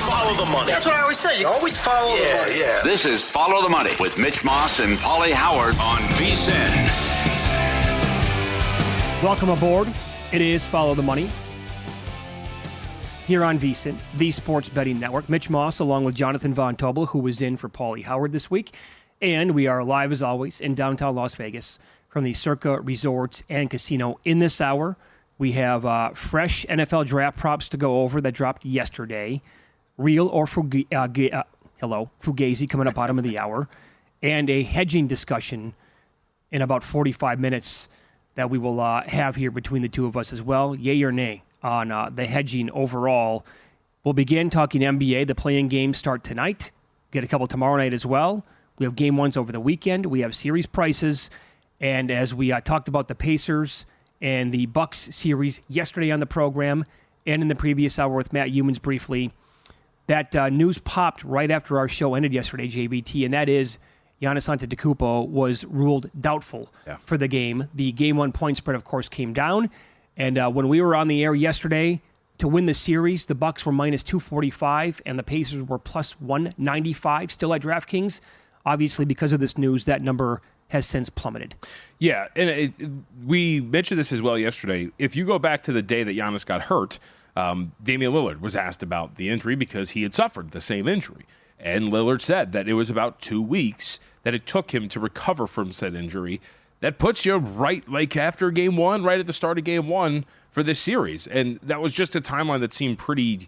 follow the money. That's what I always say. You always follow the money. Yeah. This is Follow the Money with Mitch Moss and Paulie Howard on VSiN. Welcome aboard. It is Follow the Money here on VSiN, the Sports Betting Network. Mitch Moss along with Jonathan Von Tobel, who was in for Paulie Howard this week. And we are live as always in downtown Las Vegas from the Circa Resorts and Casino. In this hour, we have fresh NFL draft props to go over that dropped yesterday. Real or Fugazi coming up bottom of the hour. And a hedging discussion in about 45 minutes that we will have here between the two of us as well. Yay or nay on the hedging overall. We'll begin talking NBA. The play-in games start tonight. Get a couple tomorrow night as well. We have game ones over the weekend. We have series prices. And as we talked about the Pacers and the Bucks series yesterday on the program and in the previous hour with Matt Humans briefly, that news popped right after our show ended yesterday, JVT, and that is Giannis Antetokounmpo was ruled doubtful for the game. The game one point spread, of course, came down. And when we were on the air yesterday, to win the series, the Bucks were minus 245 and the Pacers were plus 195 still at DraftKings. Obviously, because of this news, that number has since plummeted. Yeah, and we mentioned this as well yesterday. If you go back to the day that Giannis got hurt, Damian Lillard was asked about the injury because he had suffered the same injury. And Lillard said that it was about 2 weeks that it took him to recover from said injury. That puts you right like after game one, right at the start of game one for this series. And that was just a timeline that seemed pretty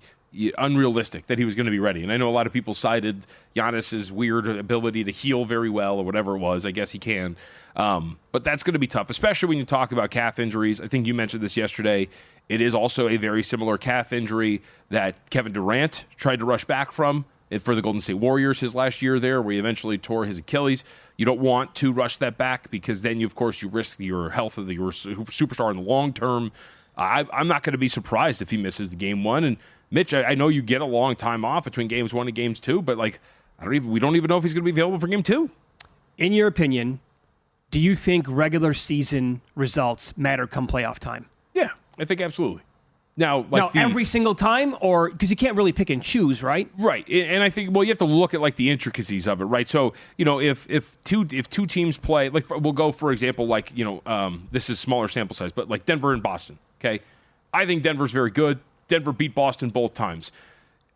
unrealistic that he was going to be ready. And I know a lot of people cited Giannis's weird ability to heal very well or whatever it was. I guess he can. But that's going to be tough, especially when you talk about calf injuries. I think you mentioned this yesterday. It is also a very similar calf injury that Kevin Durant tried to rush back from for the Golden State Warriors his last year there, where he eventually tore his Achilles. You don't want to rush that back because then, of course, you risk your health of your superstar in the long term. I'm not going to be surprised if he misses the game one. And Mitch, I know you get a long time off between games one and games two, but we don't even know if he's going to be available for game two. In your opinion, do you think regular season results matter come playoff time? Yeah, I think absolutely. Now, every single time, or because you can't really pick and choose, right? Right, and I think you have to look at the intricacies of it, right? So if two teams play, we'll go for example, this is smaller sample size, but Denver and Boston. Okay, I think Denver's very good. Denver beat Boston both times.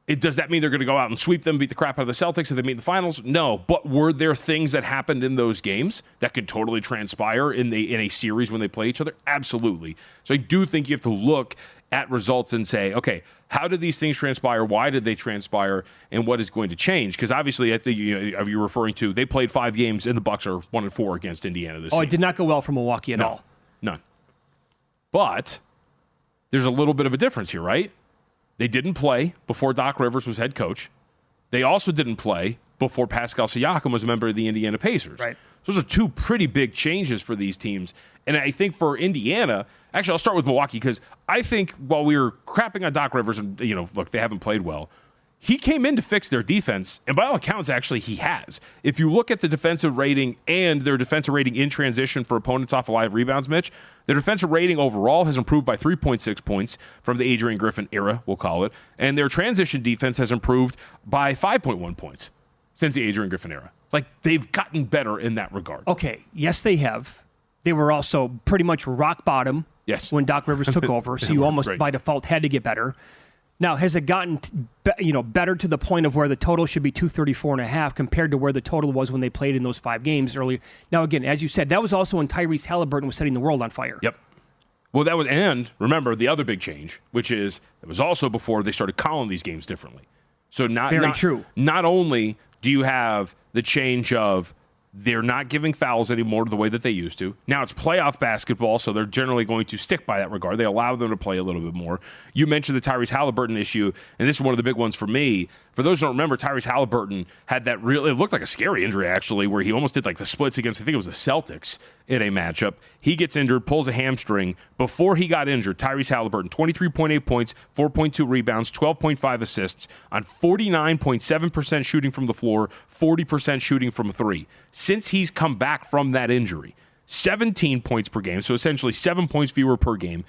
Does that mean they're going to go out and sweep them, beat the crap out of the Celtics if they meet in the finals? No. But were there things that happened in those games that could totally transpire in a series when they play each other? Absolutely. So I do think you have to look at results and say, okay, how did these things transpire? Why did they transpire? And what is going to change? Because obviously, I think you're referring to they played 5 games and the Bucks are 1-4 against Indiana this season. It did not go well for Milwaukee at all. None. But there's a little bit of a difference here, right? They didn't play before Doc Rivers was head coach. They also didn't play before Pascal Siakam was a member of the Indiana Pacers. Right. So those are 2 pretty big changes for these teams. And I think for Indiana, actually, I'll start with Milwaukee because I think while we were crapping on Doc Rivers and, look, they haven't played well, he came in to fix their defense, and by all accounts, actually, he has. If you look at the defensive rating and their defensive rating in transition for opponents off of live rebounds, Mitch, their defensive rating overall has improved by 3.6 points from the Adrian Griffin era, we'll call it, and their transition defense has improved by 5.1 points since the Adrian Griffin era. They've gotten better in that regard. Okay, yes, they have. They were also pretty much rock bottom when Doc Rivers took over, so you almost by default had to get better. Now, has it gotten better to the point of where the total should be 234.5 compared to where the total was when they played in those 5 games earlier? Now, again, as you said, that was also when Tyrese Halliburton was setting the world on fire. Yep. Well, that was, and remember the other big change, which is it was also before they started calling these games differently. So not only do you have the change of they're not giving fouls anymore the way that they used to. Now it's playoff basketball, so they're generally going to stick by that regard. They allow them to play a little bit more. You mentioned the Tyrese Halliburton issue, and this is one of the big ones for me. For those who don't remember, Tyrese Halliburton had that it looked like a scary injury, actually, where he almost did the splits against, I think it was the Celtics in a matchup. He gets injured, pulls a hamstring. Before he got injured, Tyrese Halliburton, 23.8 points, 4.2 rebounds, 12.5 assists on 49.7% shooting from the floor, 40% shooting from 3. Since he's come back from that injury, 17 points per game, so essentially 7 points fewer per game,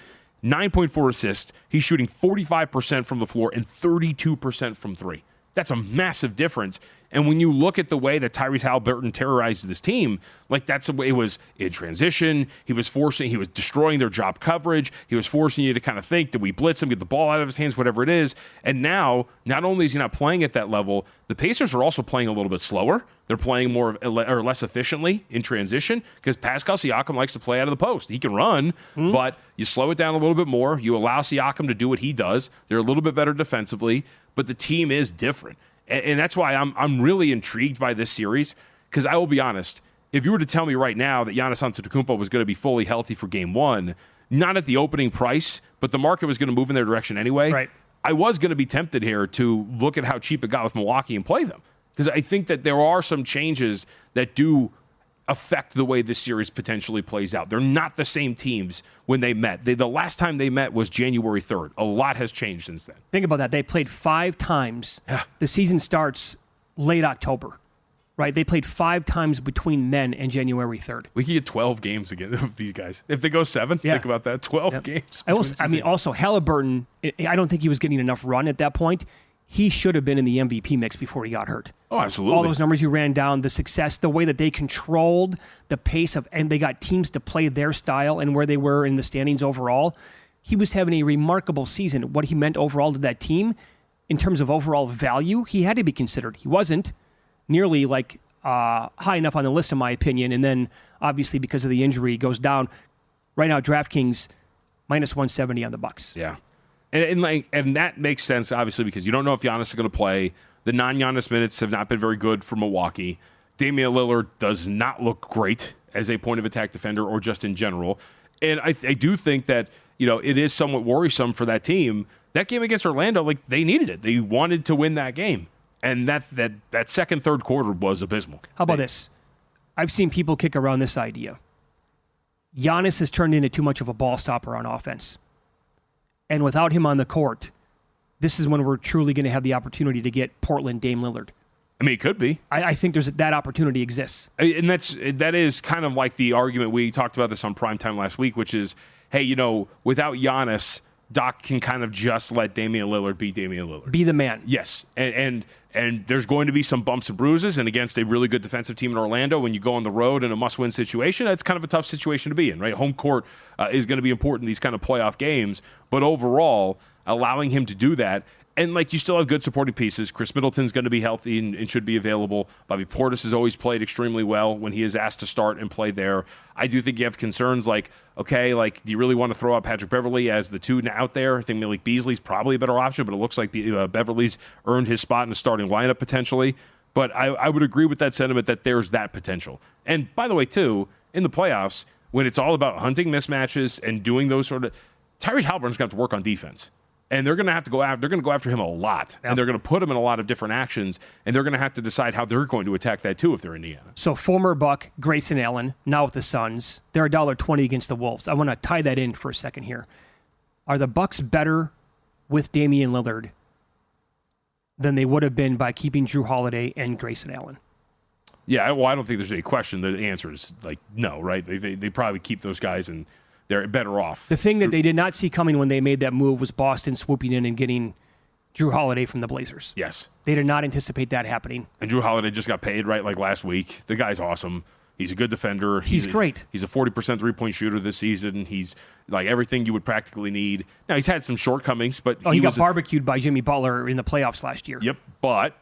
9.4 assists. He's shooting 45% from the floor and 32% from three. That's a massive difference. And when you look at the way that Tyrese Haliburton terrorized this team, like that's the way it was in transition. He was destroying their job coverage. He was forcing you to kind of think, did we blitz him, get the ball out of his hands, whatever it is. And now, not only is he not playing at that level, the Pacers are also playing a little bit slower. They're playing more or less efficiently in transition because Pascal Siakam likes to play out of the post. He can run, but you slow it down a little bit more. You allow Siakam to do what he does. They're a little bit better defensively, but the team is different. And that's why I'm really intrigued by this series because I will be honest, if you were to tell me right now that Giannis Antetokounmpo was going to be fully healthy for game one, not at the opening price, but the market was going to move in their direction anyway, right. I was going to be tempted here to look at how cheap it got with Milwaukee and play them because I think that there are some changes that do affect the way this series potentially plays out. They're not the same teams when they met. The last time they met was January 3rd. A lot has changed since then. Think about that. They played 5 times. Yeah. The season starts late October, right? They played 5 times between then and January 3rd. We could get 12 games again of these guys. If they go 7, think about that. 12 games. Also, Haliburton, I don't think he was getting enough run at that point. He should have been in the MVP mix before he got hurt. Oh, absolutely. All those numbers you ran down, the success, the way that they controlled the pace of, and they got teams to play their style and where they were in the standings overall. He was having a remarkable season. What he meant overall to that team, in terms of overall value, he had to be considered. He wasn't nearly high enough on the list, in my opinion. And then, obviously, because of the injury, he goes down. Right now, DraftKings minus 170 on the Bucks. Yeah. And that makes sense, obviously, because you don't know if Giannis is going to play. The non-Giannis minutes have not been very good for Milwaukee. Damian Lillard does not look great as a point-of-attack defender or just in general. And I do think that, it is somewhat worrisome for that team. That game against Orlando, they needed it. They wanted to win that game. And that second, third quarter was abysmal. How about this? I've seen people kick around this idea. Giannis has turned into too much of a ball stopper on offense. And without him on the court, this is when we're truly going to have the opportunity to get Portland Dame Lillard. I mean, it could be. I think that opportunity exists. And that is kind of like the argument we talked about this on Primetime last week, which is, hey, without Giannis, Doc can kind of just let Damian Lillard be Damian Lillard. Be the man. Yes. And there's going to be some bumps and bruises. And against a really good defensive team in Orlando, when you go on the road in a must-win situation, that's kind of a tough situation to be in, right? Home court is going to be important in these kind of playoff games. But overall, allowing him to do that, and you still have good supporting pieces. Chris Middleton's going to be healthy and should be available. Bobby Portis has always played extremely well when he is asked to start and play there. I do think you have concerns do you really want to throw out Patrick Beverley as the 2 out there? I think Malik Beasley's probably a better option, but it looks like Beverley's earned his spot in the starting lineup potentially. But I would agree with that sentiment that there's that potential. And by the way, too, in the playoffs, when it's all about hunting mismatches and doing those sort of – Tyrese Haliburton's going to have to work on defense. And they're going to have to go after. They're going to go after him a lot, yep. And they're going to put him in a lot of different actions, and they're going to have to decide how they're going to attack that too if they're Indiana. So former Buck Grayson Allen, now with the Suns, they're $1.20 against the Wolves. I want to tie that in for a second here. Are the Bucks better with Damian Lillard than they would have been by keeping Drew Holiday and Grayson Allen? Yeah, well, I don't think there's any question. The answer is no, right? They probably keep those guys and they're better off. The thing that they did not see coming when they made that move was Boston swooping in and getting Drew Holiday from the Blazers. Yes. They did not anticipate that happening. And Drew Holiday just got paid, right, last week. The guy's awesome. He's a good defender. He's great. He's a 40% three-point shooter this season. He's everything you would practically need. Now, he's had some shortcomings, but he got barbecued by Jimmy Butler in the playoffs last year. Yep, but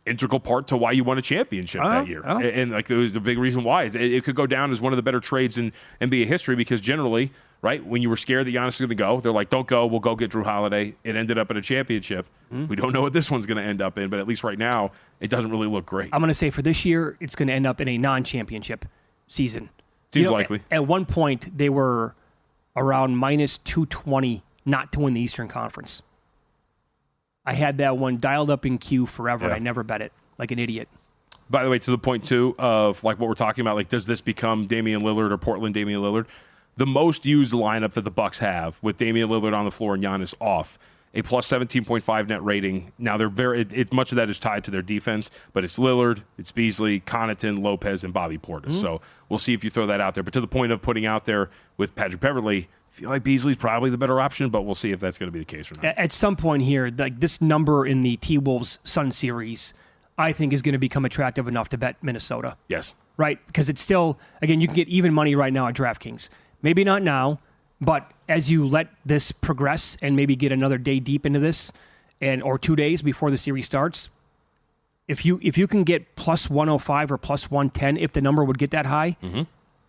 integral part to why you won a championship that year. And it was a big reason why. It could go down as one of the better trades in NBA history because generally, right, when you were scared that Giannis was going to go, they're like, don't go, we'll go get Drew Holiday. It ended up in a championship. Mm-hmm. We don't know what this one's going to end up in, but at least right now, it doesn't really look great. I'm going to say for this year, it's going to end up in a non-championship season. Seems likely. At one point, they were around minus 220 not to win the Eastern Conference. I had that one dialed up in queue forever. Yeah. I never bet it like an idiot. By the way, to the point, too, of what we're talking about, does this become Damian Lillard or Portland Damian Lillard? The most used lineup that the Bucks have with Damian Lillard on the floor and Giannis off, a plus 17.5 net rating. Now, much of that is tied to their defense, but it's Lillard, it's Beasley, Connaughton, Lopez, and Bobby Portis. Mm-hmm. So we'll see if you throw that out there. But to the point of putting out there with Patrick Beverley, feel like Beasley's probably the better option, but we'll see if that's going to be the case or not. At some point here, like this number in the T-Wolves Sun series, I think is going to become attractive enough to bet Minnesota. Yes. Right? Because it's still, again, you can get even money right now at DraftKings. Maybe not now, but as you let this progress and maybe get another day deep into this, or 2 days before the series starts, if you can get plus 105 or plus 110, if the number would get that high,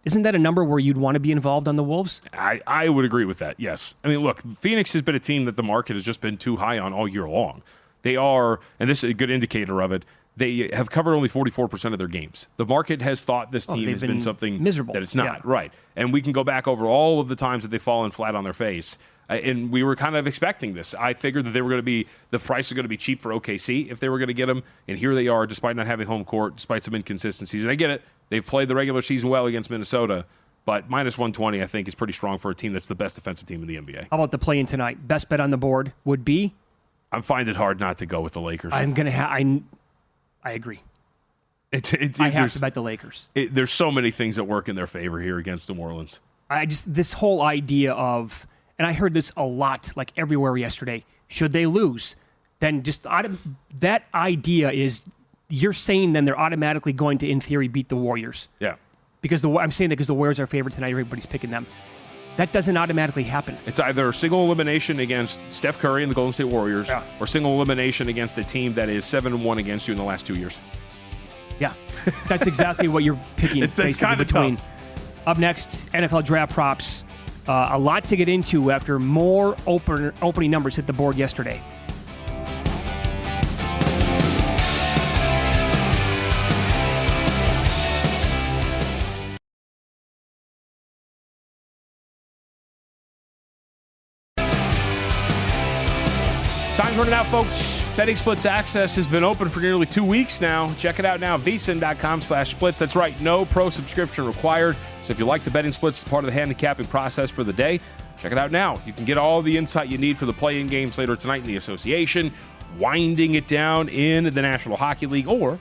isn't that a number where you'd want to be involved on the Wolves? I would agree with that, yes. I mean, look, Phoenix has been a team that the market has just been too high on all year long. They are, and this is a good indicator of it, they have covered only 44% of their games. The market has thought this team has been something miserable. That it's not, right. And we can go back over all of the times that they've fallen flat on their face. And we were kind of expecting this. I figured that they were going to be, the price is going to be cheap for OKC if they were going to get them. And here they are, despite not having home court, despite some inconsistencies. And I get it. They've played the regular season well against Minnesota. But minus 120, I think, is pretty strong for a team that's the best defensive team in the NBA. How about the play-in tonight? Best bet on the board would be? I find it hard not to go with the Lakers. I'm going to I agree. I have to bet the Lakers. There's so many things that work in their favor here against New Orleans. This whole idea of, and I heard this a lot, like everywhere yesterday, should they lose, then just that idea is, you're saying then they're automatically going to, in theory, beat the Warriors. Yeah. Because I'm saying that because the Warriors are favored tonight, everybody's picking them. That doesn't automatically happen. It's either single elimination against Steph Curry and the Golden State Warriors, or single elimination against a team that is 7-1 against you in the last 2 years. Yeah, that's exactly what you're picking. That's kind of between. tough. Up next, NFL draft props. A lot to get into after more opening numbers hit the board yesterday. Time's running out, folks. Betting Splits Access has been open for nearly 2 weeks now. Check it out now, vsin.com/splits. That's right, no pro subscription required. So if you like the betting splits as part of the handicapping process for the day, check it out now. You can get all the insight you need for the play-in games later tonight in the association, winding it down in the National Hockey League or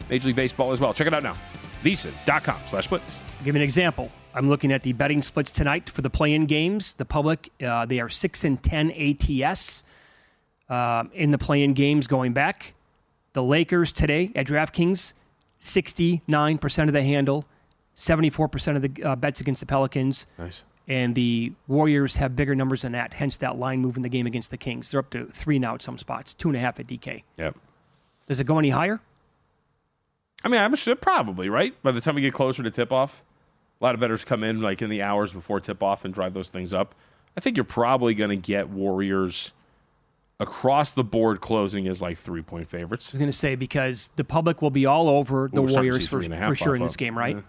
Major League Baseball as well. Check it out now, vsin.com/splits. I'll give you an example. I'm looking at the betting splits tonight for the play-in games. The public, they are 6-10 ATS. In the play-in games going back. The Lakers today at DraftKings, 69% of the handle, 74% of the bets against the Pelicans. Nice. And the Warriors have bigger numbers than that, hence that line move in the game against the Kings. They're up to 3 now at some spots, 2.5 at DK. Yep. Does it go any higher? I mean, I'm sure probably, right? By the time we get closer to tip-off, a lot of bettors come in like in the hours before tip-off and drive those things up. I think you're probably going to get Warriors across the board closing as like 3-point favorites. I was going to say, because the public will be all over the Warriors for sure in this game, right? Yeah.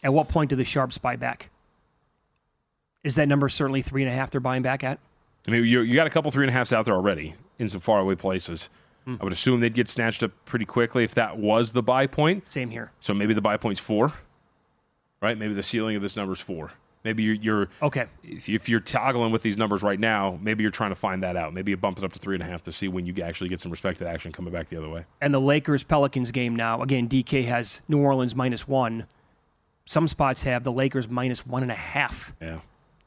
At what point do the Sharps buy back? Is that number certainly 3.5 they're buying back at? I mean, you got a couple 3.5s out there already in some faraway places. I would assume they'd get snatched up pretty quickly if that was the buy point. Same here. So maybe the buy point's 4, right? Maybe the ceiling of this number's 4. Maybe you're okay. If you're toggling with these numbers right now, maybe you're trying to find that out. Maybe you bump it up to 3.5 to see when you actually get some respected action coming back the other way. And the Lakers-Pelicans game now, again, DK has New Orleans -1. Some spots have the Lakers -1.5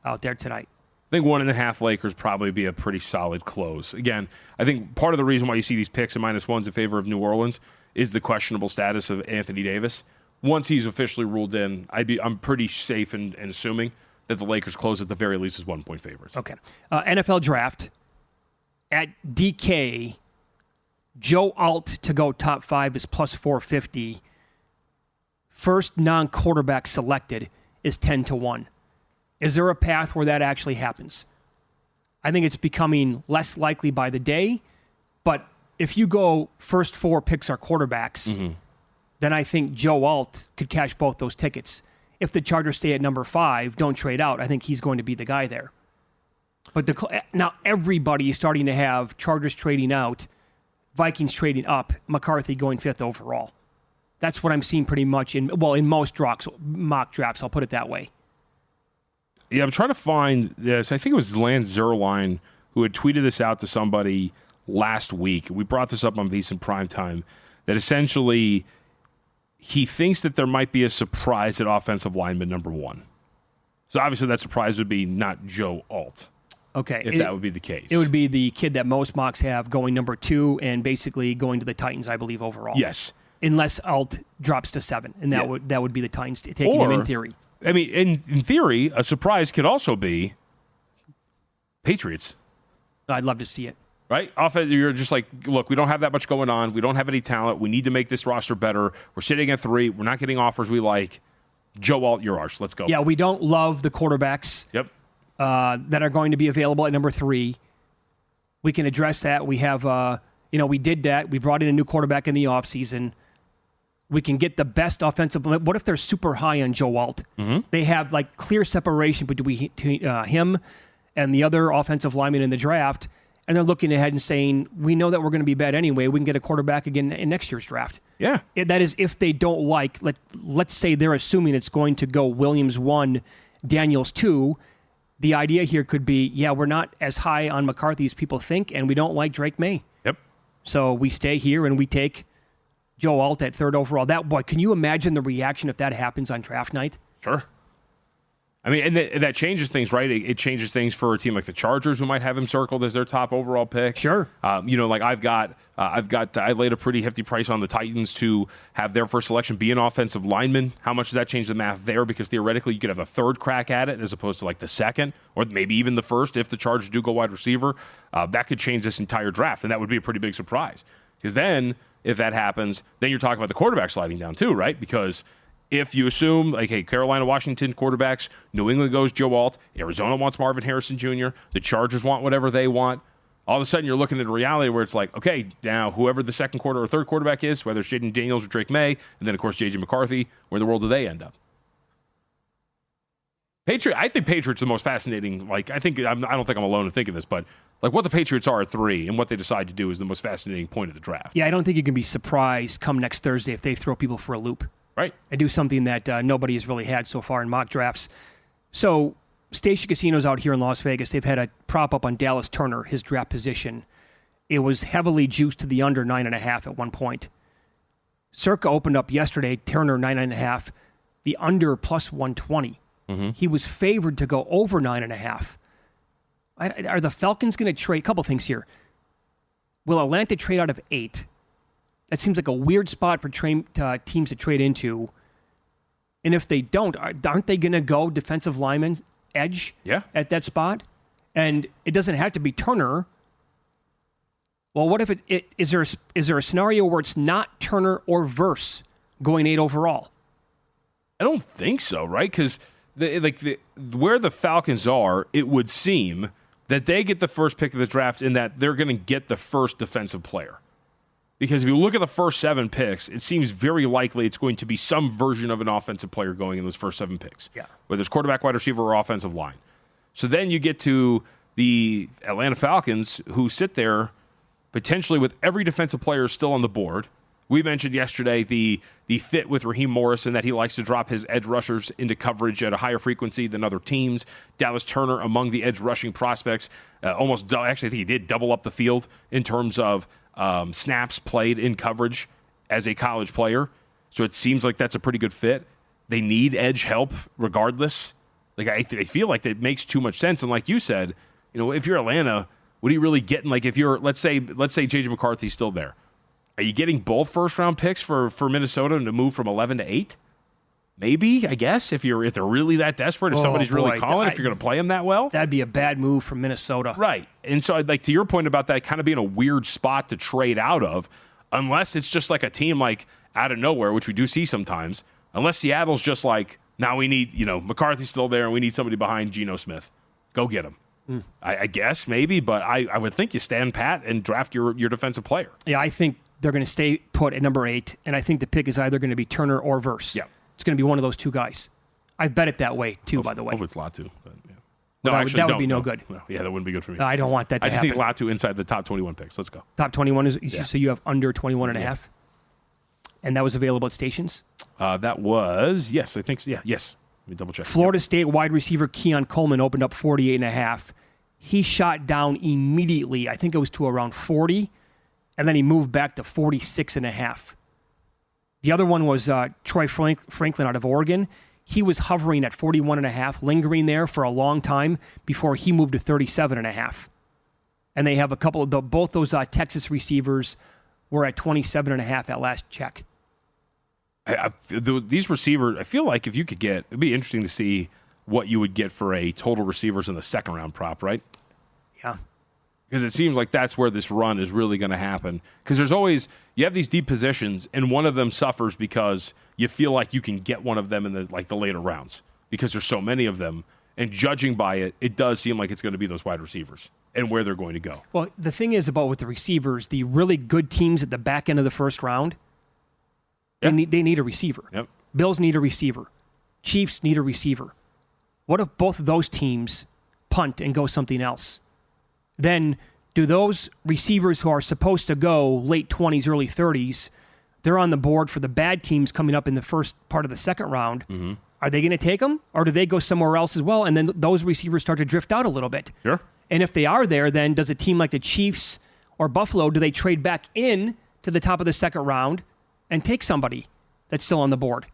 out there tonight. I think 1.5 Lakers probably be a pretty solid close. Again, I think part of the reason why you see these picks at -1s in favor of New Orleans is the questionable status of Anthony Davis. Once he's officially ruled in, I'm pretty safe in assuming that the Lakers close at the very least as 1-point favorites. Okay. NFL draft. At DK, Joe Alt to go top 5 is +450. First non-quarterback selected is 10-1. Is there a path where that actually happens? I think it's becoming less likely by the day, but if you go first 4 picks are quarterbacks, then I think Joe Alt could cash both those tickets. If the Chargers stay at number 5, don't trade out, I think he's going to be the guy there. But now everybody is starting to have Chargers trading out, Vikings trading up, McCarthy going 5th overall. That's what I'm seeing pretty much in most mock drafts, I'll put it that way. Yeah, I'm trying to find this. I think it was Lance Zierlein who had tweeted this out to somebody last week. We brought this up on VSiN Primetime, that essentially he thinks that there might be a surprise at offensive lineman number 1. So obviously that surprise would be not Joe Alt. Okay. If that would be the case. It would be the kid that most mocks have going number 2 and basically going to the Titans, I believe, overall. Yes. Unless Alt drops to 7, and that would be the Titans taking him in theory. I mean, in theory, a surprise could also be Patriots. I'd love to see it. Right? You're just like, look, we don't have that much going on. We don't have any talent. We need to make this roster better. We're sitting at 3. We're not getting offers we like. Joe Alt, you're ours. Let's go. Yeah, we don't love the quarterbacks Yep. That are going to be available at number 3. We can address that. We have, we did that. We brought in a new quarterback in the offseason. We can get the best offensive. What if they're super high on Joe Alt? Mm-hmm. They have like clear separation between him and the other offensive lineman in the draft. And they're looking ahead and saying, we know that we're going to be bad anyway. We can get a quarterback again in next year's draft. Yeah. That is if they don't like, let's say they're assuming it's going to go Williams 1, Daniels 2. The idea here could be, we're not as high on McCarthy as people think, and we don't like Drake May. Yep. So we stay here and we take Joe Alt at 3rd overall. Can you imagine the reaction if that happens on draft night? Sure. I mean, and that changes things, right? It changes things for a team like the Chargers, who might have him circled as their top overall pick. Sure. I laid a pretty hefty price on the Titans to have their first selection be an offensive lineman. How much does that change the math there? Because theoretically, you could have a 3rd crack at it as opposed to like the 2nd, or maybe even the 1st if the Chargers do go wide receiver. That could change this entire draft, and that would be a pretty big surprise. Because then, if that happens, then you're talking about the quarterback sliding down too, right? Because if you assume, like, hey, Carolina, Washington quarterbacks, New England goes Joe Alt, Arizona wants Marvin Harrison Jr., the Chargers want whatever they want, all of a sudden you're looking at a reality where it's like, okay, now whoever the 2nd quarter or 3rd quarterback is, whether it's Jaden Daniels or Drake May, and then, of course, J.J. McCarthy, where in the world do they end up? I think Patriots are the most fascinating. I don't think I'm alone in thinking this, but like what the Patriots are at 3 and what they decide to do is the most fascinating point of the draft. Yeah, I don't think you can be surprised come next Thursday if they throw people for a loop. Right. And do something that nobody has really had so far in mock drafts. So, Station Casinos out here in Las Vegas, they've had a prop up on Dallas Turner, his draft position. It was heavily juiced to the under 9.5 at one point. Circa opened up yesterday, Turner 9.5, the under plus 120. Mm-hmm. He was favored to go over 9.5. Are the Falcons going to trade? A couple things here. Will Atlanta trade out of 8? That seems like a weird spot for teams to trade into. And if they don't, aren't they going to go defensive lineman edge at that spot? And it doesn't have to be Turner. Well, what if is there a scenario where it's not Turner or Verse going 8 overall? I don't think so, right? Because where the Falcons are, it would seem that they get the first pick of the draft in that they're going to get the first defensive player. Because if you look at the first 7 picks, it seems very likely it's going to be some version of an offensive player going in those first 7 picks. Yeah. Whether it's quarterback, wide receiver, or offensive line. So then you get to the Atlanta Falcons, who sit there potentially with every defensive player still on the board. We mentioned yesterday the fit with Raheem Morrison, that he likes to drop his edge rushers into coverage at a higher frequency than other teams. Dallas Turner among the edge rushing prospects. Actually, I think he did double up the field in terms of snaps played in coverage as a college player. So it seems like that's a pretty good fit. They need edge help regardless. I feel like that makes too much sense. And like you said, if you're Atlanta, what are you really getting? Like if you're, let's say J.J. McCarthy's still there. Are you getting both first-round picks for Minnesota to move from 11 to 8? Maybe, I guess, if they're really that desperate, if somebody's really calling, if you're going to play them that well. That'd be a bad move from Minnesota. Right. And so, to your point about that kind of being a weird spot to trade out of, unless it's just like a team like out of nowhere, which we do see sometimes, unless Seattle's just like, now we need, McCarthy's still there and we need somebody behind Geno Smith. Go get him. I guess, maybe, but I would think you stand pat and draft your defensive player. Yeah, I think they're going to stay put at number 8, and I think the pick is either going to be Turner or Verse. Yeah. It's going to be one of those 2 guys. I bet it that way, too, by the way. Hope it's Latu. But yeah. No, that would be no good. No, yeah, that wouldn't be good for me. I don't want that to happen. I just need Latu inside the top 21 picks. Let's go. Top 21 is so you have under 21.5? And that was available at stations? That was, yes, I think so. Yeah, yes. Let me double check. Florida State wide receiver Keon Coleman opened up 48.5. He shot down immediately. I think it was to around 40. And then he moved back to 46.5. The other one was Troy Franklin out of Oregon. he was hovering at 41.5, lingering there for a long time before he moved to 37.5. And they have a couple of both those Texas receivers were at 27.5 at last check. These receivers, I feel like if you could get, it'd be interesting to see what you would get for a total receivers in the second round prop, right? Yeah. Because it seems like that's where this run is really going to happen. Because there's always, you have these deep positions, and one of them suffers because you feel like you can get one of them in the later rounds because there's so many of them. And judging by it, it does seem like it's going to be those wide receivers and where they're going to go. Well, the thing is about with the receivers, the really good teams at the back end of the first round, they need a receiver. Yep. Bills need a receiver. Chiefs need a receiver. What if both of those teams punt and go something else? Then do those receivers who are supposed to go late 20s, early 30s, they're on the board for the bad teams coming up in the first part of the second round. Mm-hmm. Are they going to take them, or do they go somewhere else as well? And then those receivers start to drift out a little bit. Sure. And if they are there, then does a team like the Chiefs or Buffalo, do they trade back in to the top of the second round and take somebody that's still on the board?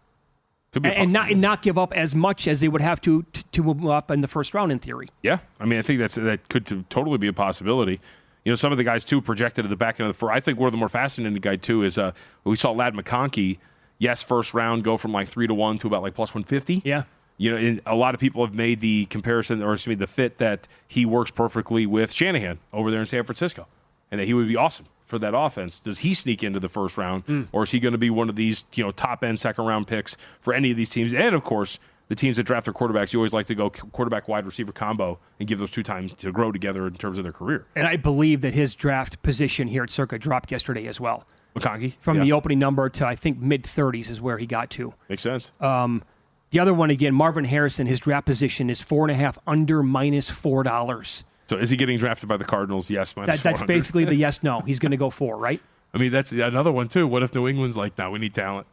And not give up as much as they would have to move up in the first round in theory. Yeah, I mean, I think that could totally be a possibility. You know, some of the guys too projected at the back end of the first. I think one of the more fascinating guy too is we saw Ladd McConkey. Yes, first round go from like 3-1 to about like plus 150. Yeah. You know, and a lot of people have made the comparison, or excuse me, the fit that he works perfectly with Shanahan over there in San Francisco, and that he would be awesome for that offense. Does he sneak into the first round, or is he going to be one of these, top end second round picks for any of these teams? And of course, the teams that draft their quarterbacks, you always like to go quarterback wide receiver combo and give those two time to grow together in terms of their career. And I believe that his draft position here at Circa dropped yesterday as well. McConkey? From the opening number to, I think, mid-30s is where he got to. Makes sense. The other one, again, Marvin Harrison, his draft position is 4.5 under minus $4. So is he getting drafted by the Cardinals? Yes, minus That's 400. basically the yes-no. He's going to go 4, right? I mean, that's another one, too. What if New England's like, no, we need talent?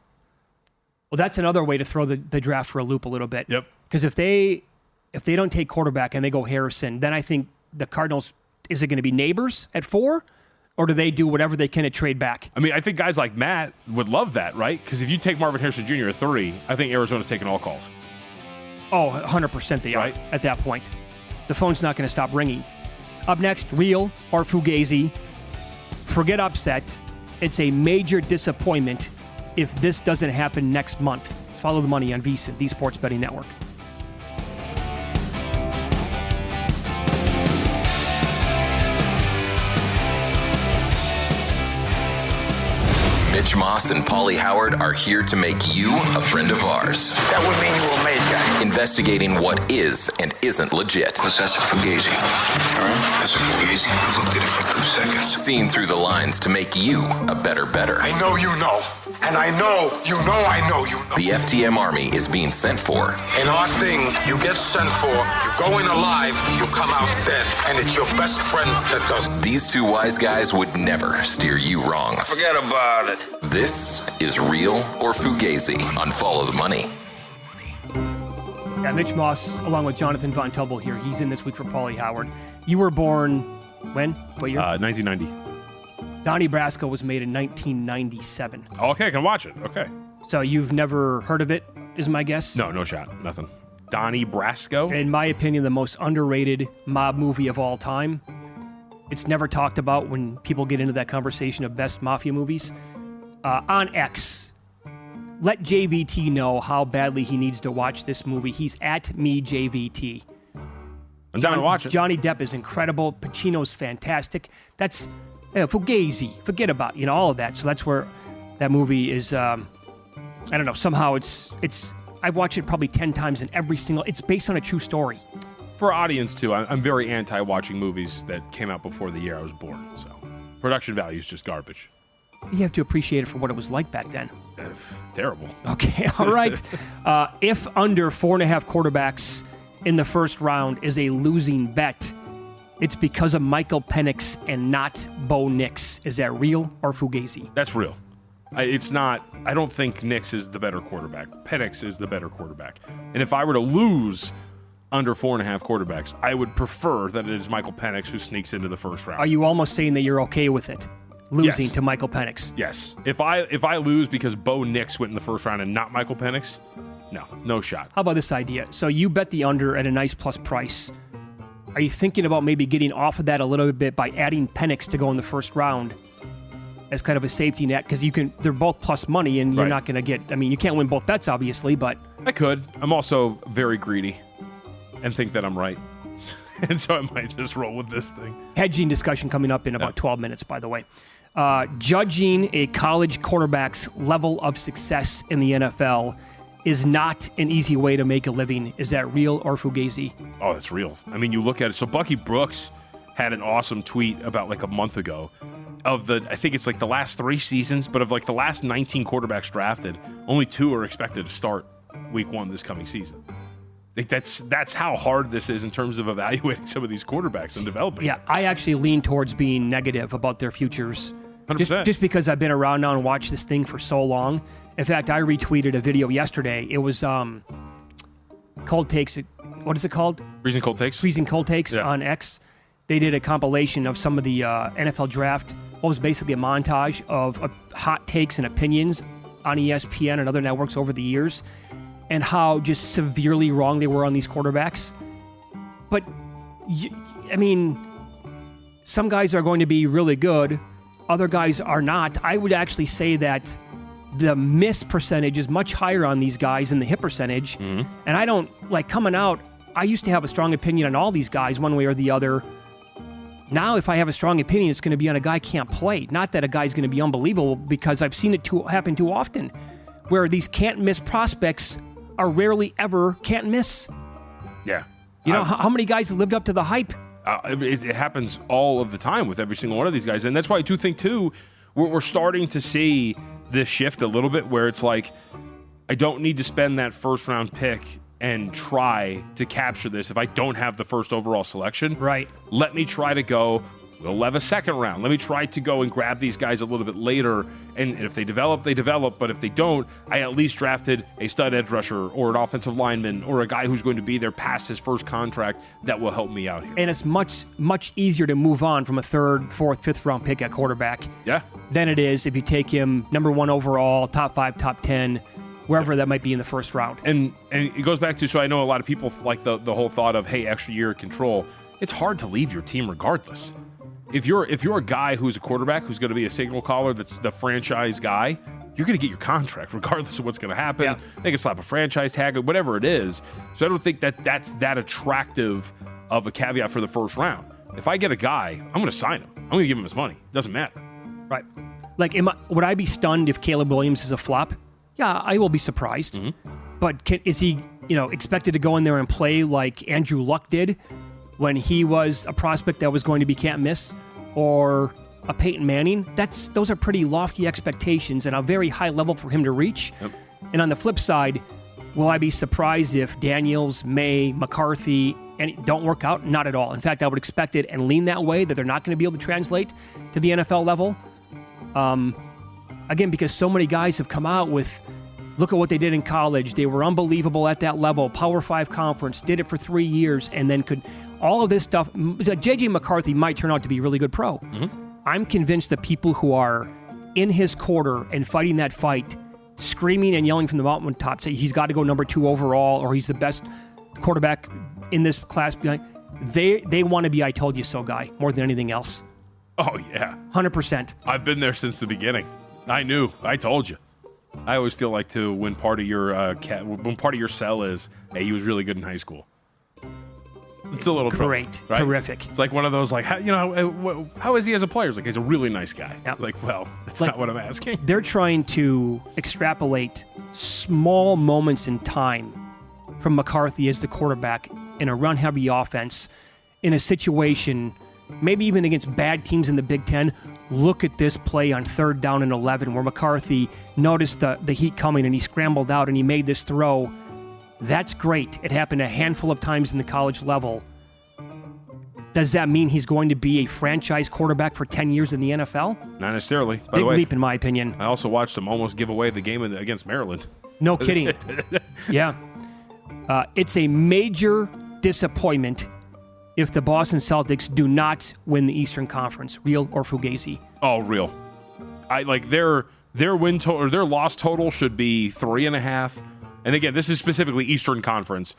Well, that's another way to throw the draft for a loop a little bit. Yep. Because if they don't take quarterback and they go Harrison, then I think the Cardinals, is it going to be Neighbors at 4? Or do they do whatever they can to trade back? I mean, I think guys like Matt would love that, right? Because if you take Marvin Harrison Jr. at 3, I think Arizona's taking all calls. Oh, 100% they are at that point. The phone's not going to stop ringing. Up next, Real or Fugazi. Forget upset. It's a major disappointment if this doesn't happen next month. Let's follow the money on VSiN, the Sports Betting Network. Mitch Moss and Paulie Howard are here to make you a friend of ours. That would mean you were made guy. Investigating what is and isn't legit. Because that's a fugazi. All right? That's a fugazi. I looked at it for 2 seconds. Seeing through the lines to make you a better. I know you know. And I know you know I know you know. The FTM Army is being sent for. In our thing, you get sent for, you go in alive, you come out dead. And it's your best friend that does. These two wise guys would never steer you wrong. Forget about it. This is Real or Fugazi on Follow the Money. Yeah, Mitch Moss, along with Jonathan Von Tobel here. He's in this week for Paulie Howard. You were born when? What year? 1990. Donnie Brasco was made in 1997. Oh, okay, I can watch it. Okay. So you've never heard of it, is my guess? No shot. Nothing. Donnie Brasco? In my opinion, the most underrated mob movie of all time. It's never talked about when people get into that conversation of best mafia movies. On X, let JVT know how badly he needs to watch this movie. He's at MeJVT. I'm down to watch it. Johnny Depp is incredible. Pacino's fantastic. That's Fugazi. Forget about all of that. So that's where that movie is. I don't know. Somehow it's. I've watched it probably 10 times, and it's based on a true story. For our audience too, I'm very anti watching movies that came out before the year I was born. So production value is just garbage. You have to appreciate it for what it was like back then. Terrible. Okay, all right. If under 4.5 quarterbacks in the first round is a losing bet, it's because of Michael Penix and not Bo Nix. Is that real or Fugazi? That's real. It's not. I don't think Nix is the better quarterback. Penix is the better quarterback. And if I were to lose under 4.5 quarterbacks, I would prefer that it is Michael Penix who sneaks into the first round. Are you almost saying that you're okay with it? losing Yes. to Michael Penix. Yes. If I lose because Bo Nix went in the first round and not Michael Penix, no shot. How about this idea? So you bet the under at a nice plus price. Are you thinking about maybe getting off of that a little bit by adding Penix to go in the first round as kind of a safety net? Because they're both plus money, and you're Right. not going to get. I mean, you can't win both bets, obviously, but I could. I'm also very greedy and think that I'm right. And so I might just roll with this thing. hedging discussion coming up in about 12 minutes, by the way. Judging a college quarterback's level of success in the NFL is not an easy way to make a living. Is that real or fugazi? Oh, that's real. I mean, you look at it. So Bucky Brooks had an awesome tweet about like a month ago of I think it's like the last 3 seasons, but of like the last 19 quarterbacks drafted, only 2 are expected to start week 1 this coming season. Like that's how hard this is in terms of evaluating some of these quarterbacks and developing. Yeah, I actually lean towards being negative about their futures. 100%. Just because I've been around now and watched this thing for so long. In fact, I retweeted a video yesterday. It was Cold Takes. What is it called? Freezing Cold Takes. Freezing Cold Takes Yeah. on X. They did a compilation of some of the NFL draft. What was basically a montage of hot takes and opinions on ESPN and other networks over the years, and how just severely wrong they were on these quarterbacks. But, I mean, some guys are going to be really good. Other guys are not. I would actually say that the miss percentage is much higher on these guys than the hit percentage. And I don't, like, coming out, I used to have a strong opinion on all these guys one way or the other. Now, if I have a strong opinion, it's going to be on a guy can't play. Not that a guy's going to be unbelievable, because I've seen it happen too often, where these can't miss prospects are rarely ever can't miss. Yeah. You know, how many guys lived up to the hype? It happens all of the time with every single one of these guys. And that's why I do think, too, we're starting to see this shift a little bit where it's like, I don't need to spend that first-round pick and try to capture this if I don't have the first overall selection. Right. Let me try to go, we'll have a second round. Let me try to go and grab these guys a little bit later. And if they develop, they develop. But if they don't, I at least drafted a stud edge rusher or an offensive lineman or a guy who's going to be there past his first contract that will help me out here. And it's much, much easier to move on from a 3rd, 4th, 5th round pick at quarterback Yeah. than it is if you take him number 1 overall, top 5, top 10, wherever that might be in the first round. And it goes back to, so I know a lot of people like the whole thought of, hey, extra year of control. It's hard to leave your team regardless. If you're a guy who's a quarterback who's going to be a signal caller, that's the franchise guy, you're going to get your contract regardless of what's going to happen. Yeah. They can slap a franchise tag or whatever it is. So I don't think that's that attractive of a caveat for the first round. If I get a guy, I'm going to sign him. I'm going to give him his money. It doesn't matter. Right. Like, would I be stunned if Caleb Williams is a flop? Yeah, I will be surprised. But is he, expected to go in there and play like Andrew Luck did when he was a prospect that was going to be can't miss, or a Peyton Manning? Those are pretty lofty expectations and a very high level for him to reach. Yep. And on the flip side, will I be surprised if Daniels, May, McCarthy, and don't work out? Not at all. In fact, I would expect it and lean that way, that they're not going to be able to translate to the NFL level. Again, because so many guys have come out with, look at what they did in college. They were unbelievable at that level. Power 5 conference, did it for 3 years, and then all of this stuff. J.J. McCarthy might turn out to be a really good pro. I'm convinced that people who are in his quarter and fighting that fight, screaming and yelling from the mountaintop, say he's got to go number 2 overall, or he's the best quarterback in this class, they want to be I told you so guy more than anything else. Oh, yeah. 100%. I've been there since the beginning. I knew. I told you. I always feel like, too, when part of your when part of your sell is, hey, he was really good in high school. It's a little Great. trouble, right? Terrific. It's like one of those, like, how is he as a player? It's like, he's a really nice guy. Yeah. Like, well, that's Like- not what I'm asking. They're trying to extrapolate small moments in time from McCarthy as the quarterback in a run-heavy offense in a situation, maybe even against bad teams in the Big Ten. Look at this play on 3rd down and 11 where McCarthy noticed the heat coming and he scrambled out and he made this throw. That's great. It happened a handful of times in the college level. Does that mean he's going to be a franchise quarterback for 10 years in the NFL? Not necessarily. By Big the way, leap, in my opinion. I also watched him almost give away the game against Maryland. No kidding. Yeah. It's a major disappointment if the Boston Celtics do not win the Eastern Conference? Real or fugazi? Oh, real. I like their win total or their loss total should be 3.5. And again, this is specifically Eastern Conference.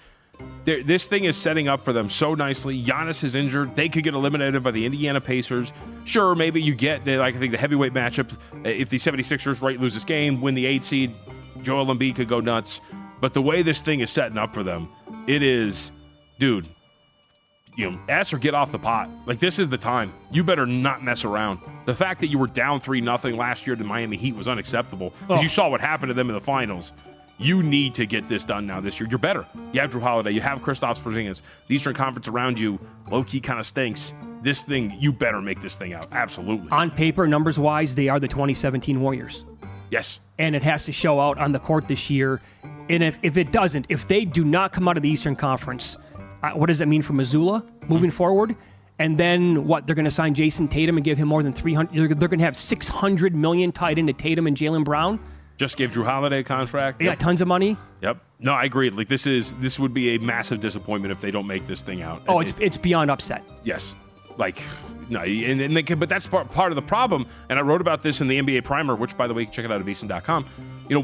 This thing is setting up for them so nicely. Giannis is injured. They could get eliminated by the Indiana Pacers. Sure, maybe you get, I think, the heavyweight matchup. If the 76ers lose this game, win the 8 seed, Joel Embiid could go nuts. But the way this thing is setting up for them, it is, dude, ass or get off the pot. Like, this is the time. You better not mess around. The fact that you were down 3-0 last year to Miami Heat was unacceptable because you saw what happened to them in the finals. You need to get this done now this year. You're better. You have Drew Holiday. You have Kristaps Porzingis. The Eastern Conference around you, low-key kind of stinks. This thing, you better make this thing out. Absolutely. On paper, numbers-wise, they are the 2017 Warriors. Yes. And it has to show out on the court this year. And if it doesn't, if they do not come out of the Eastern Conference, what does that mean for Missoula moving forward? And then what? They're going to sign Jason Tatum and give him more than $300. They're going to have $600 million tied into Tatum and Jaylen Brown. Just gave Drew Holiday a contract. They got tons of money. Yep. No, I agree. Like this would be a massive disappointment if they don't make this thing out. Oh, it's beyond upset. Yes. Like no, and they can, but that's part of the problem. And I wrote about this in the NBA Primer, which by the way, you can check it out at vsin.com.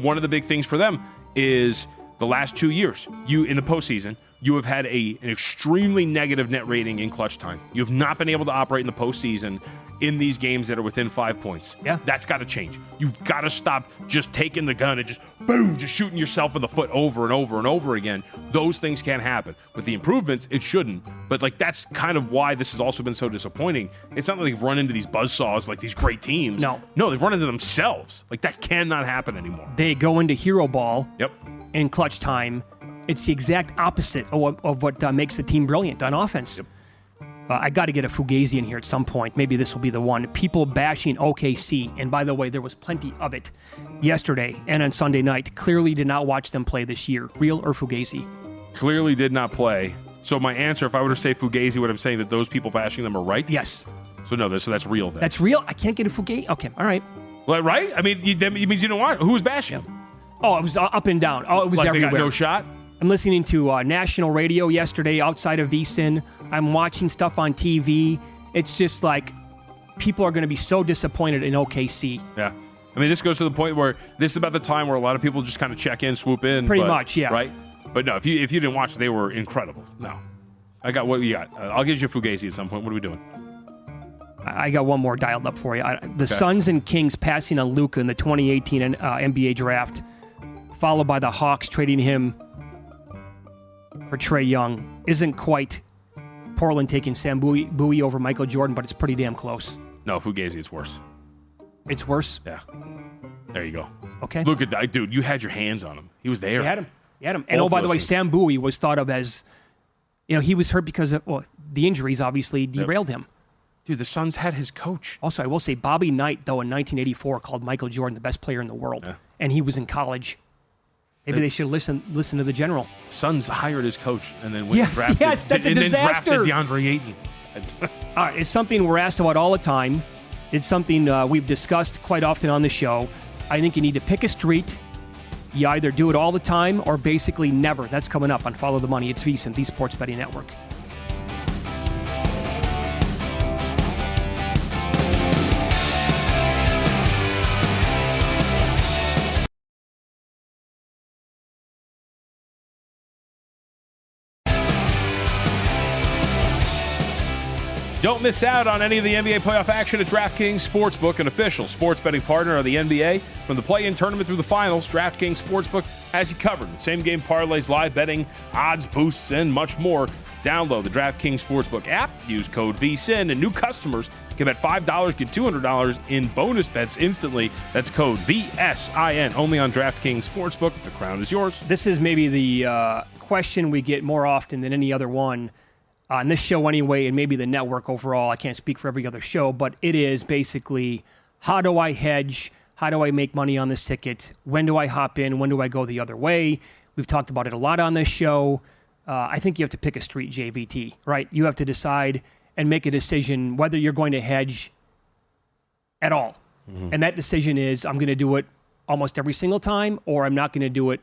One of the big things for them is the last 2 years. You in the postseason, you have had an extremely negative net rating in clutch time. You have not been able to operate in the postseason in these games that are within 5 points. Yeah. That's got to change. You've got to stop just taking the gun and just boom, just shooting yourself in the foot over and over and over again. Those things can't happen. With the improvements, it shouldn't. But like that's kind of why this has also been so disappointing. It's not like they've run into these buzzsaws like these great teams. No, they've run into themselves. Like that cannot happen anymore. They go into hero ball. Yep. In clutch time. It's the exact opposite of what makes the team brilliant on offense. Yep. I got to get a fugazi in here at some point. Maybe this will be the one. People bashing OKC, and by the way, there was plenty of it yesterday and on Sunday night. Clearly did not watch them play this year. Real or fugazi? Clearly did not play. So my answer, if I were to say fugazi, what I'm saying that those people bashing them are right? Yes. So no, so that's real then. That's real? I can't get a fugazi? Okay, all right. Well, right? I mean, it means you don't want. Who was bashing? Yeah. Oh, it was up and down. Oh, it was like everywhere. They got no shot? I'm listening to national radio yesterday outside of VSiN. I'm watching stuff on TV. It's just like people are going to be so disappointed in OKC. Yeah. I mean, this goes to the point where this is about the time where a lot of people just kind of check in, swoop in. Pretty much, yeah. Right? But no, if you didn't watch, they were incredible. No. I got what you got. I'll get you a fugazi at some point. What are we doing? I got one more dialed up for you. The Suns and Kings passing on Luka in the 2018 NBA draft, followed by the Hawks trading him for Trae Young. Isn't quite Portland taking Sam Bowie over Michael Jordan, but it's pretty damn close. No, fugazi is worse. It's worse? Yeah. There you go. Okay. Look at that. Dude, you had your hands on him. He was there. You had him. And by the way, Sam Bowie was thought of as, he was hurt because of, the injuries obviously derailed him. Dude, the Suns had his coach. Also, I will say Bobby Knight, though, in 1984 called Michael Jordan the best player in the world. Yeah. And he was in college. Maybe they should listen to the general. Suns hired his coach and then went and drafted. Yes, that's a disaster. Then drafted DeAndre Ayton. All right, it's something we're asked about all the time. It's something we've discussed quite often on the show. I think you need to pick a street. You either do it all the time or basically never. That's coming up on Follow the Money. It's VSiN, the Sports Betting Network. Don't miss out on any of the NBA playoff action at DraftKings Sportsbook, an official sports betting partner of the NBA. From the play-in tournament through the finals, DraftKings Sportsbook has you covered. The same game parlays, live betting, odds boosts, and much more. Download the DraftKings Sportsbook app, use code VSiN, and new customers can bet $5, get $200 in bonus bets instantly. That's code VSIN, only on DraftKings Sportsbook. The crown is yours. This is maybe the question we get more often than any other one. On this show anyway, and maybe the network overall. I can't speak for every other show, but it is basically, how do I hedge? How do I make money on this ticket? When do I hop in? When do I go the other way? We've talked about it a lot on this show. I think you have to pick a street, JVT, right? You have to decide and make a decision whether you're going to hedge at all. Mm-hmm. And that decision is, I'm going to do it almost every single time, or I'm not going to do it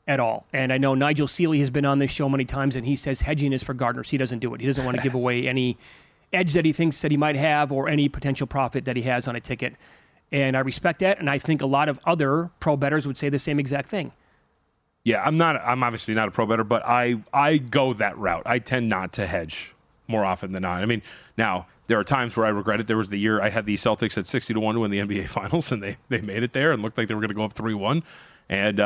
at all. And I know Nigel Seeley has been on this show many times, and he says hedging is for gardeners. He doesn't do it. He doesn't want to give away any edge that he thinks that he might have or any potential profit that he has on a ticket. And I respect that, and I think a lot of other pro bettors would say the same exact thing. Yeah, I'm obviously not a pro bettor, but I go that route. I tend not to hedge more often than not. I mean, now, there are times where I regret it. There was the year I had the Celtics at 60-1 to win the NBA Finals, and they made it there and looked like they were going to go up 3-1, and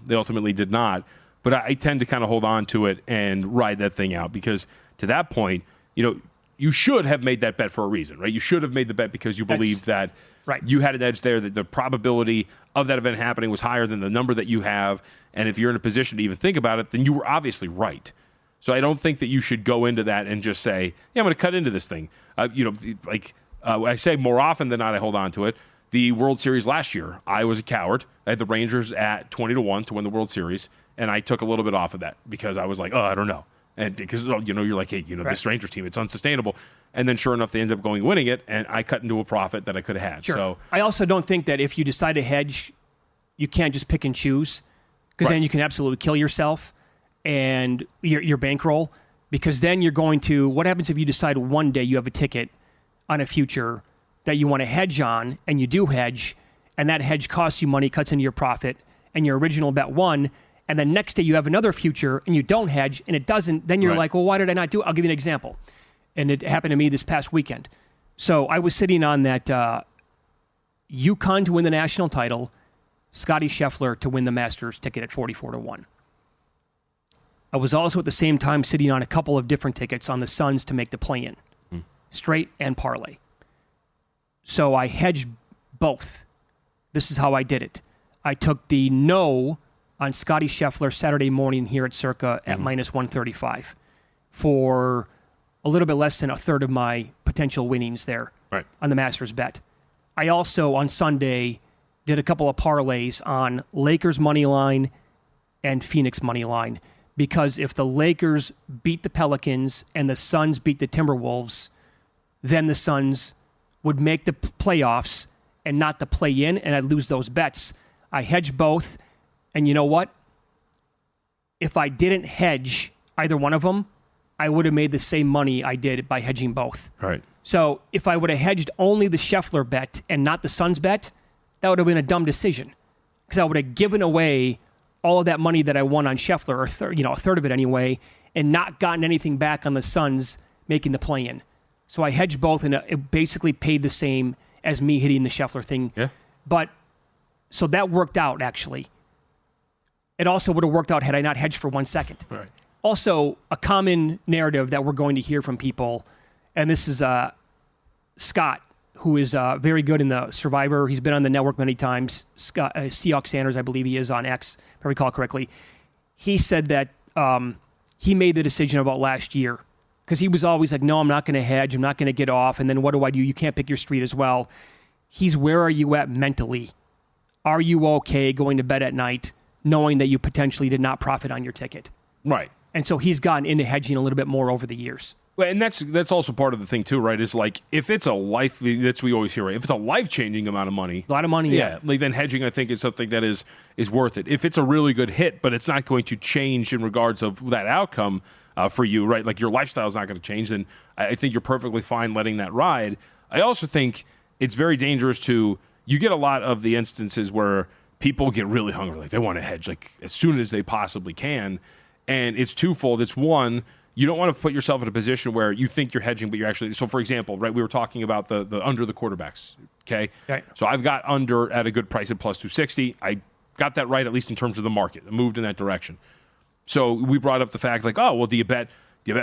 they ultimately did not. But I tend to kind of hold on to it and ride that thing out because to that point, you should have made that bet for a reason, right? You should have made the bet because you believed that right. You had an edge there, that the probability of that event happening was higher than the number that you have, and if you're in a position to even think about it, then you were obviously right. So I don't think that you should go into that and just say, yeah, I'm going to cut into this thing. I say more often than not I hold on to it. The World Series last year, I was a coward. I had the Rangers at 20-1 to win the World Series, and I took a little bit off of that because I was like, I don't know. And because, you're like, hey, right. This Rangers team, it's unsustainable. And then sure enough, they ended up winning it, and I cut into a profit that I could have had. Sure. So I also don't think that if you decide to hedge, you can't just pick and choose because right. then you can absolutely kill yourself and your bankroll because then you're going to, what happens if you decide one day you have a ticket on a future that you want to hedge on and you do hedge and that hedge costs you money, cuts into your profit and your original bet won, and then next day you have another future and you don't hedge and it doesn't, then you're right. like, well, why did I not do it? I'll give you an example. And it happened to me this past weekend. So I was sitting on that UConn to win the national title, Scotty Scheffler to win the Masters ticket at 44-1. I was also at the same time sitting on a couple of different tickets on the Suns to make the play-in, straight and parlay. So I hedged both. This is how I did it. I took the no on Scotty Scheffler Saturday morning here at Circa at minus 135 for a little bit less than a third of my potential winnings there right. on the Masters bet. I also, on Sunday, did a couple of parlays on Lakers money line and Phoenix money line because if the Lakers beat the Pelicans and the Suns beat the Timberwolves, then the Suns would make the playoffs and not the play-in, and I'd lose those bets. I hedged both, and you know what? If I didn't hedge either one of them, I would have made the same money I did by hedging both. Right. So if I would have hedged only the Scheffler bet and not the Suns bet, that would have been a dumb decision because I would have given away all of that money that I won on Scheffler, or a third of it anyway, and not gotten anything back on the Suns making the play-in. So I hedged both, and it basically paid the same as me hitting the Scheffler thing. Yeah. But so that worked out, actually. It also would have worked out had I not hedged for 1 second. Right. Also, a common narrative that we're going to hear from people, and this is Scott, who is very good in the Survivor. He's been on the network many times. Scott, Seahawks Sanders, I believe he is on X, if I recall correctly. He said that he made the decision about last year because he was always like, no, I'm not going to hedge. I'm not going to get off. And then what do? You can't pick your street as well. He's where are you at mentally? Are you okay going to bed at night knowing that you potentially did not profit on your ticket? Right. And so he's gotten into hedging a little bit more over the years. Well, and that's also part of the thing too, right? Is like if it's a life, that's we always hear, right? If it's a life-changing amount of money, a lot of money, yeah. Like then hedging, I think, is something that is worth it. If it's a really good hit, but it's not going to change in regards of that outcome for you, right? Like your lifestyle is not going to change, then I think you're perfectly fine letting that ride. I also think it's very dangerous to. You get a lot of the instances where people get really hungry, like they want to hedge like as soon as they possibly can. And it's twofold. It's one, you don't want to put yourself in a position where you think you're hedging, but you're actually. So, for example, right, we were talking about the under the quarterbacks. Okay, right. So I've got under at a good price at plus 260. I got that right, at least in terms of the market. I moved in that direction. So we brought up the fact, like, oh, well, do you bet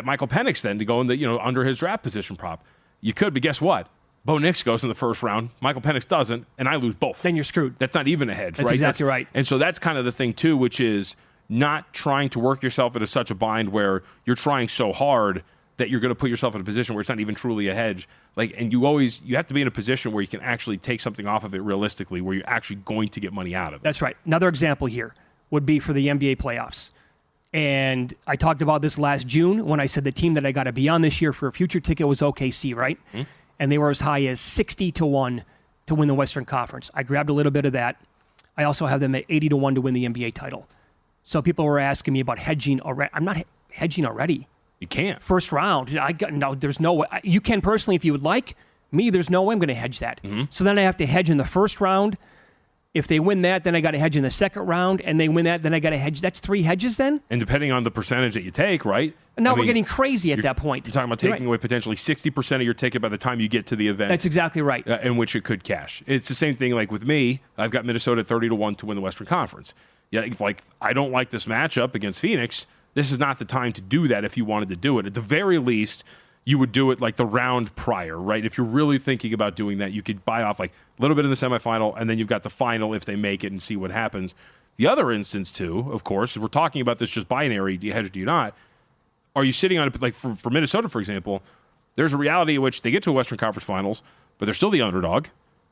Michael Penix then to go in the under his draft position prop? You could, but guess what? Bo Nix goes in the first round. Michael Penix doesn't, and I lose both. Then you're screwed. That's not even a hedge, that's right? Exactly right. And so that's kind of the thing too, which is not trying to work yourself into such a bind where you're trying so hard that you're going to put yourself in a position where it's not even truly a hedge. Like, and you have to be in a position where you can actually take something off of it realistically, where you're actually going to get money out of it. That's right. Another example here would be for the NBA playoffs. And I talked about this last June when I said the team that I got to be on this year for a future ticket was OKC, right? Mm-hmm. And they were as high as 60-1 to win the Western Conference. I grabbed a little bit of that. I also have them at 80-1 to win the NBA title. So people were asking me about hedging already. I'm not hedging already. You can't. First round, there's no way. You can personally if you would like. Me, there's no way I'm going to hedge that. So then I have to hedge in the first round. If they win that, then I got to hedge in the second round, and they win that, then I got to hedge. That's 3 hedges then? And depending on the percentage that you take, right? Now we're getting crazy at that point. You're talking about taking away potentially 60% of your ticket by the time you get to the event. That's exactly right. In which it could cash. It's the same thing like with me. I've got Minnesota 30-1 to win the Western Conference. Yeah, like I don't like this matchup against Phoenix. This is not the time to do that if you wanted to do it. At the very least, you would do it like the round prior, right? If you're really thinking about doing that, you could buy off like a little bit in the semifinal, and then you've got the final if they make it and see what happens. The other instance, too, of course, we're talking about this just binary, do you hedge or do you not? Are you sitting on it, like for Minnesota, for example, there's a reality in which they get to a Western Conference Finals, but they're still the underdog.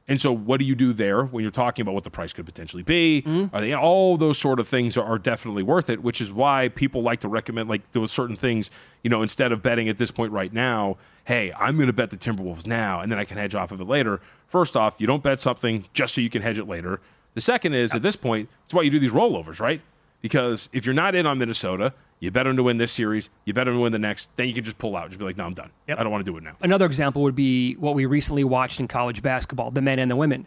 And so what do you do there when you're talking about what the price could potentially be? Are they all those sort of things are definitely worth it, which is why people like to recommend like those certain things, instead of betting at this point right now, hey, I'm going to bet the Timberwolves now and then I can hedge off of it later. First off, you don't bet something just so you can hedge it later. The second is at this point, it's why you do these rollovers, right? Because if you're not in on Minnesota, you bet them to win this series, you bet them to win the next, then you can just pull out. Just be like, no, I'm done. I don't want to do it now. Another example would be what we recently watched in college basketball, the men and the women.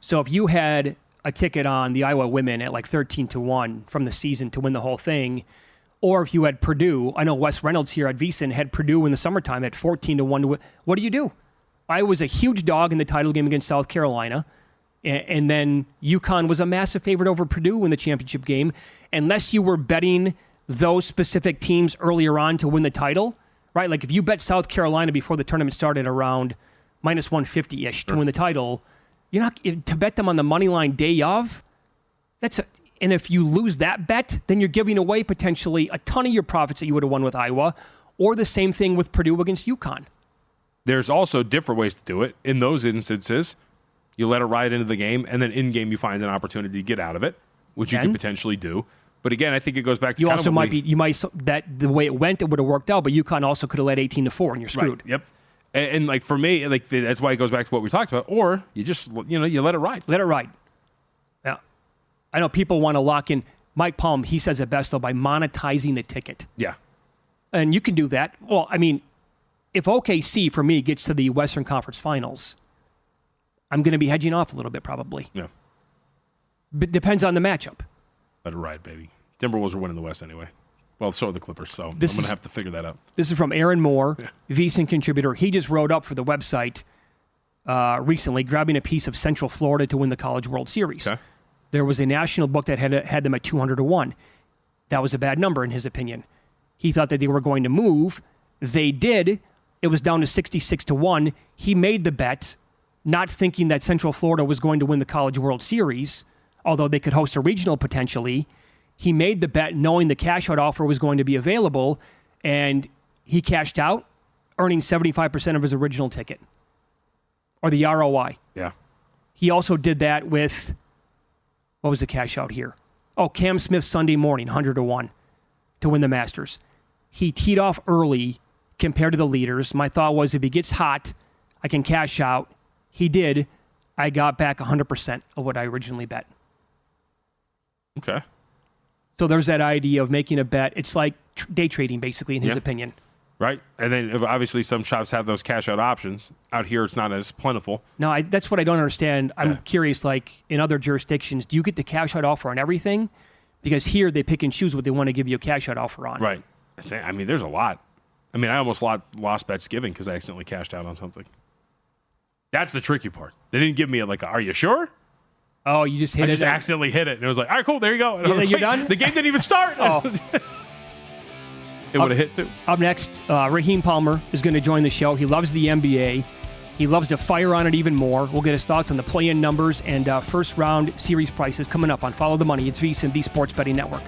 So if you had a ticket on the Iowa women at like 13-1 from the season to win the whole thing, or if you had Purdue, I know Wes Reynolds here at VSiN had Purdue in the summertime at 14-1 to win. What do? I was a huge dog in the title game against South Carolina, and then UConn was a massive favorite over Purdue in the championship game. Unless you were betting those specific teams earlier on to win the title, right? Like if you bet South Carolina before the tournament started around minus 150-ish to win the title, you're not to bet them on the money line day of. And if you lose that bet, then you're giving away potentially a ton of your profits that you would have won with Iowa, or the same thing with Purdue against UConn. There's also different ways to do it. In those instances, you let it ride into the game, and then in game you find an opportunity to get out of it, which you could potentially do. But again, I think it goes back to that the way it went, it would have worked out. But UConn also could have led 18-4, and you're screwed. Right. Yep. And like for me, like that's why it goes back to what we talked about. Or you just you let it ride. Let it ride. Yeah. I know people want to lock in. Mike Palm, he says it best though by monetizing the ticket. Yeah. And you can do that. Well, I mean, if OKC for me gets to the Western Conference Finals, I'm going to be hedging off a little bit probably. Yeah. But depends on the matchup. Let it ride, baby. Timberwolves are winning the West anyway. Well, so are the Clippers, so I'm going to have to figure that out. This is from Aaron Moore, VSiN contributor. He just wrote up for the website recently, grabbing a piece of Central Florida to win the College World Series. Okay. There was a national book that had them at 200-1. That was a bad number in his opinion. He thought that they were going to move. They did. It was down to 66-1. He made the bet, not thinking that Central Florida was going to win the College World Series, although they could host a regional potentially. He made the bet knowing the cash-out offer was going to be available, and he cashed out, earning 75% of his original ticket, or the ROI. Yeah. He also did that with, what was the cash-out here? Oh, Cam Smith Sunday morning, 100-1 to win the Masters. He teed off early compared to the leaders. My thought was if he gets hot, I can cash out. He did. I got back 100% of what I originally bet. Okay. So there's that idea of making a bet. It's like day trading, basically, in his opinion. Right. And then obviously some shops have those cash out options. Out here, it's not as plentiful. No, that's what I don't understand. I'm curious, like in other jurisdictions, do you get the cash out offer on everything? Because here they pick and choose what they want to give you a cash out offer on. Right. I mean, there's a lot. I mean, I almost lost bets given because I accidentally cashed out on something. That's the tricky part. They didn't give me are you sure? Oh, you just hit it. I just accidentally hit it. And it was like, all right, cool, there you go. And I was like, you're done? The game didn't even start. Oh. It would have hit too. Up next, Raheem Palmer is going to join the show. He loves the NBA. He loves to fire on it even more. We'll get his thoughts on the play-in numbers and first-round series prices coming up on Follow the Money. It's VSiN, the Sports Betting Network.